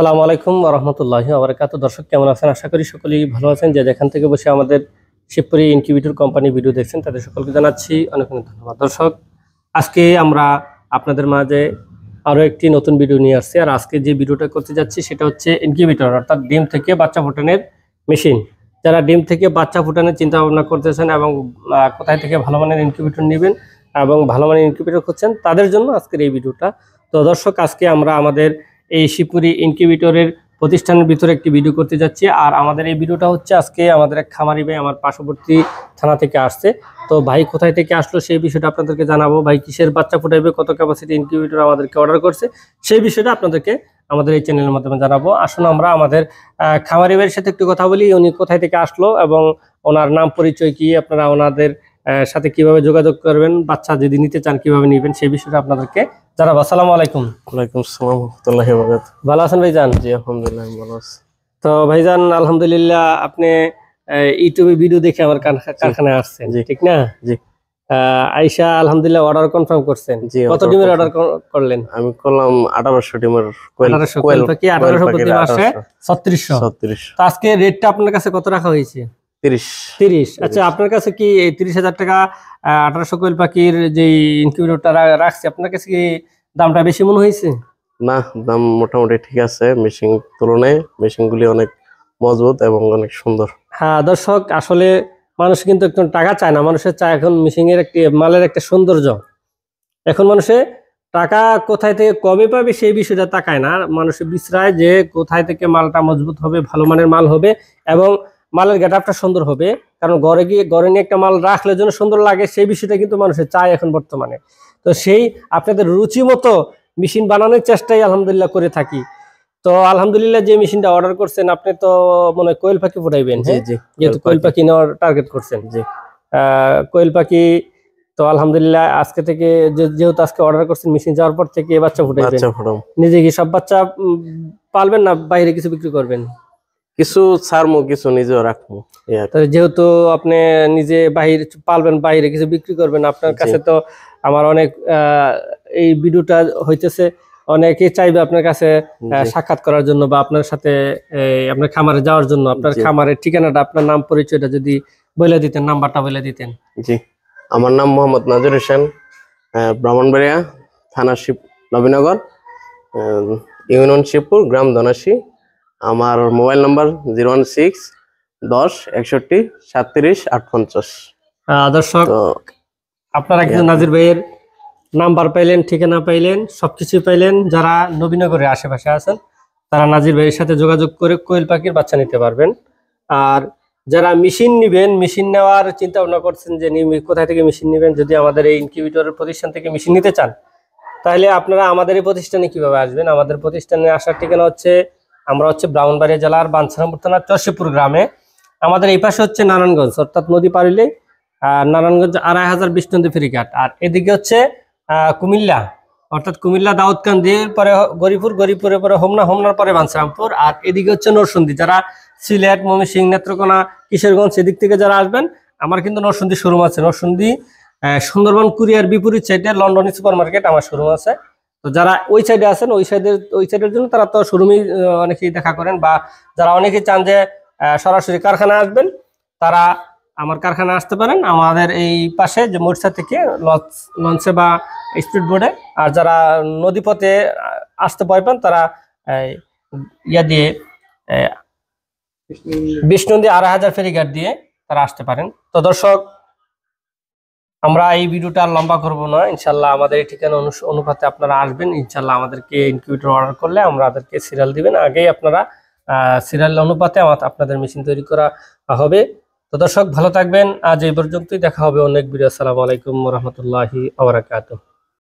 আসসালামু আলাইকুম ওয়া রাহমাতুল্লাহি ওয়া বারাকাতুহু। দর্শক কেমন আছেন? আশা করি সকলেই ভালো আছেন। যে যেখান থেকে বসে আমাদের শিবপুরি ইনকিউবেটর কোম্পানি ভিডিও দেখছেন তাদের সকলকে জানাচ্ছি অনেক অনেক ধন্যবাদ। দর্শক, আজকে আমরা আপনাদের মাঝে আরো একটি নতুন ভিডিও নিয়ে আসছি। আর আজকে যে ভিডিওটা করতে যাচ্ছি সেটা হচ্ছে ইনকিউবেটর, অর্থাৎ ডিম থেকে বাচ্চা ফোটানোর মেশিন। যারা ডিম থেকে বাচ্চা ফোটানোর চিন্তা ভাবনা করতেছেন এবং কোথায় থেকে ভালো মানের ইনকিউবেটর নেবেন এবং ভালো মানের ইনকিউবেটর করছেন, তাদের জন্য আজকের এই ভিডিওটা। তো দর্শক, আজকে আমরা আমাদের এই শিবপুরি ইনকিউবেটরের প্রতিষ্ঠানের ভিতরে একটি ভিডিও করতে যাচ্ছি। আর আমাদের এই ভিডিওটা হচ্ছে আজকে আমাদের এক খামারি ভাই আমার পার্শ্ববর্তী থানা থেকে আসছে। তো ভাই কোথায় থেকে আসলো সেই বিষয়টা আপনাদেরকে জানাবো। ভাই কিসের বাচ্চা ফুটাইবে, কত ক্যাপাসিটি ইনকিউবেটর আমাদেরকে অর্ডার করছে, সেই বিষয়টা আপনাদেরকে আমাদের এই চ্যানেলের মাধ্যমে জানাবো। আসুন আমরা আমাদের খামারি ভাইয়ের সাথে একটু কথা বলি, উনি কোথায় থেকে আসলো এবং ওনার নাম পরিচয় কি, আপনারা ওনাদের সাথে কিভাবে যোগাযোগ করবেন, বাচ্চা যদি নিতে চান কিভাবে নেবেন, সেই বিষয়টা আপনাদেরকে জানাবো। আসসালামু আলাইকুম। ওয়ালাইকুম আসসালাম ওয়া রাহমাতুল্লাহি ওয়া বারাকাতুহু। ভালো আছেন ভাইজান? জি আলহামদুলিল্লাহ ভালো আছি। তো ভাইজান আলহামদুলিল্লাহ, আপনি ইউটিউবে ভিডিও দেখে আমার কারখানায় আসছেন, ঠিক না? জি। আইসা আলহামদুলিল্লাহ অর্ডার কনফার্ম করছেন। কত ডিমের অর্ডার করলেন? আমি করলাম 1800 ডিমের কোয়েল। 1800 কোয়েল পাখি, 1800 প্রতি মাসে 3600। তো আজকে রেটটা আপনার কাছে কত রাখা হয়েছে? 30। আচ্ছা, আপনার কাছে কি এই 30,000 টাকা 1800 কোয়েল পাখির যে ইনকিউবেটরটা রাখছে, আপনার কাছে কি দামটা বেশি মনে হয়েছে? না, দাম মোটামুটি ঠিক আছে। মেশিন তুলনায় মেশিনগুলি অনেক মজবুত এবং অনেক সুন্দর। হ্যাঁ দর্শক, আসলে মানুষ কিন্তু একটু টাকা চায় না, মানুষের চায় এখন মেশিনের একটি মালের একটা সৌন্দর্য। এখন মানুষে টাকা কোথায় থেকে কমে পাবে সেই বিষয়টা তাকায় না, মানুষে বিশ্রায় যে কোথায় থেকে মালটা মজবুত হবে, ভালো মানের মাল হবে এবং মালের গেটআপটা সুন্দর হবে। কারণ ঘরে নিয়ে একটা মাল রাখলে যেন সুন্দর লাগে, সেই বিষয়টা কিন্তু মানুষের চায় এখন বর্তমানে। তো সেই আপনাদের রুচি মতো মেশিন বানানোর চেষ্টাই আলহামদুলিল্লাহ করে থাকি। তো আলহামদুলিল্লাহ, যে মেশিনটা অর্ডার করছেন আপনি তো মনে হয় কোয়েল পাখি ফুটাইবেন, যেহেতু কোয়েল পাখি নেওয়ার টার্গেট করছেন। জি, কোয়েল পাখি তো আলহামদুলিল্লাহ আজকে থেকে যেহেতু আজকে অর্ডার করছেন, মেশিন যাওয়ার পর থেকে বাচ্চা ফুটাইবেন। নিজে কি সব বাচ্চা পালবেন না বাইরে কিছু বিক্রি করবেন? কিছু ছাড়মু, কিছু নিজেও রাখবো। যেহেতু আপনি নিজে বাহির পালবেন, বাইরে কিছু বিক্রি করবেন, আপনার কাছে তো আমার অনেক এই ভিডিওটা হইতেছে, অনেকেই চাইবে আপনার কাছে সাক্ষাৎ করার জন্য বা আপনার সাথে আপনার খামারে যাওয়ার জন্য। আপনার খামারের ঠিকানাটা, আপনার নাম পরিচয়টা যদি বলে দিতেন, নাম্বারটা বলে দিতেন। জি, আমার নাম মোহাম্মদ নাজির হোসেন, ব্রাহ্মণবাড়িয়া, থানা নবীনগর, ইউনিয়ন শিবপুর, গ্রাম ধনাশী। আমার মোবাইল নাম্বার 016-10-61-37-58। দর্শক, আপনারা কিন্তু নাজির ভাইয়ের নাম্বার পাইলেন, ঠিকানা পাইলেন, সবকিছু পাইলেন। যারা নবীনগরের আশেপাশে আছেন তারা নাজির ভাইয়ের সাথে যোগাযোগ করে কোয়েল পাখির বাচ্চা নিতে পারবেন। আর যারা মেশিন নেবেন, মেশিন নেওয়ার চিন্তা ভাবনা করছেন যে কোথায় থেকে মেশিন নেবেন, যদি আমাদের এই ইনকিউবেটরের প্রতিষ্ঠান থেকে মেশিন নিতে চান, তাহলে আপনারা আমাদের এই প্রতিষ্ঠানে কিভাবে আসবেন? আমাদের প্রতিষ্ঠানে আসার ঠিকানা হচ্ছে, আমরা হচ্ছে ব্রাহ্মণবাড়িয়া জেলার বাঞ্ছারামপুর থানার চরশিপুর গ্রামে। আমাদের এই পাশে হচ্ছে নারায়ণগঞ্জ, অর্থাৎ নদী পারিলে নারায়ণগঞ্জ 2500 বিষ্ণুন্দী ফেরিঘাট। আর এদিকে হচ্ছে কুমিল্লা, অর্থাৎ কুমিল্লা দাউদকান্দির পরে গরিপুরের পরে হোমনার পরে বাঞ্ছারামপুর। আর এদিকে হচ্ছে নরসিংদী। যারা সিলেট, ময়মনসিংহ, নেত্রকোনা, কিশোরগঞ্জ এদিক থেকে যারা আসবেন, আমার কিন্তু নরসিংদী শোরুম আছে। নরসিংদী সুন্দরবন কুরিয়ার বিপরীত সাইডে লন্ডনী সুপার মার্কেট আমার শোরুম আছে। তো যারা ওই সাইডে আছেন, ওই সাইডের জন্য তারা তো শোরুমেই অনেকেই দেখা করেন, বা যারা অনেকেই চান যে সরাসরি কারখানায় আসবেন, তারা আমার কারখানা আসতে পারেন আমাদের এই পাশে যে মোটরসাইকেল থেকে লঞ্চে বা স্পিড বোর্ডে। আর যারা নদীপথে আসতে পারবেন তারা ইয়া দিয়ে বিষ্ণুন্দী 2500 ফেরিঘাট দিয়ে তারা আসতে পারেন। তো দর্শক, আমরা এই ভিডিওটা আর লম্বা করবো না, ইনশাল্লাহ আমাদের এই ঠিকানা অনুপাতে আপনারা আসবেন। ইনশাল্লাহ আমাদেরকে ইনকিউবেটর অর্ডার করলে আমাদেরকে সিরিয়াল দিবেন, আগেই আপনারা সিরিয়াল অনুপাতে আপনাদের মেশিন তৈরি করা হবে। তো দর্শক, ভালো থাকবেন। আজ এই পর্যন্তই, দেখা হবে অনেক ভিডিও। আসসালামু আলাইকুম ওয়া রাহমাতুল্লাহি ওয়া বারাকাতুহু।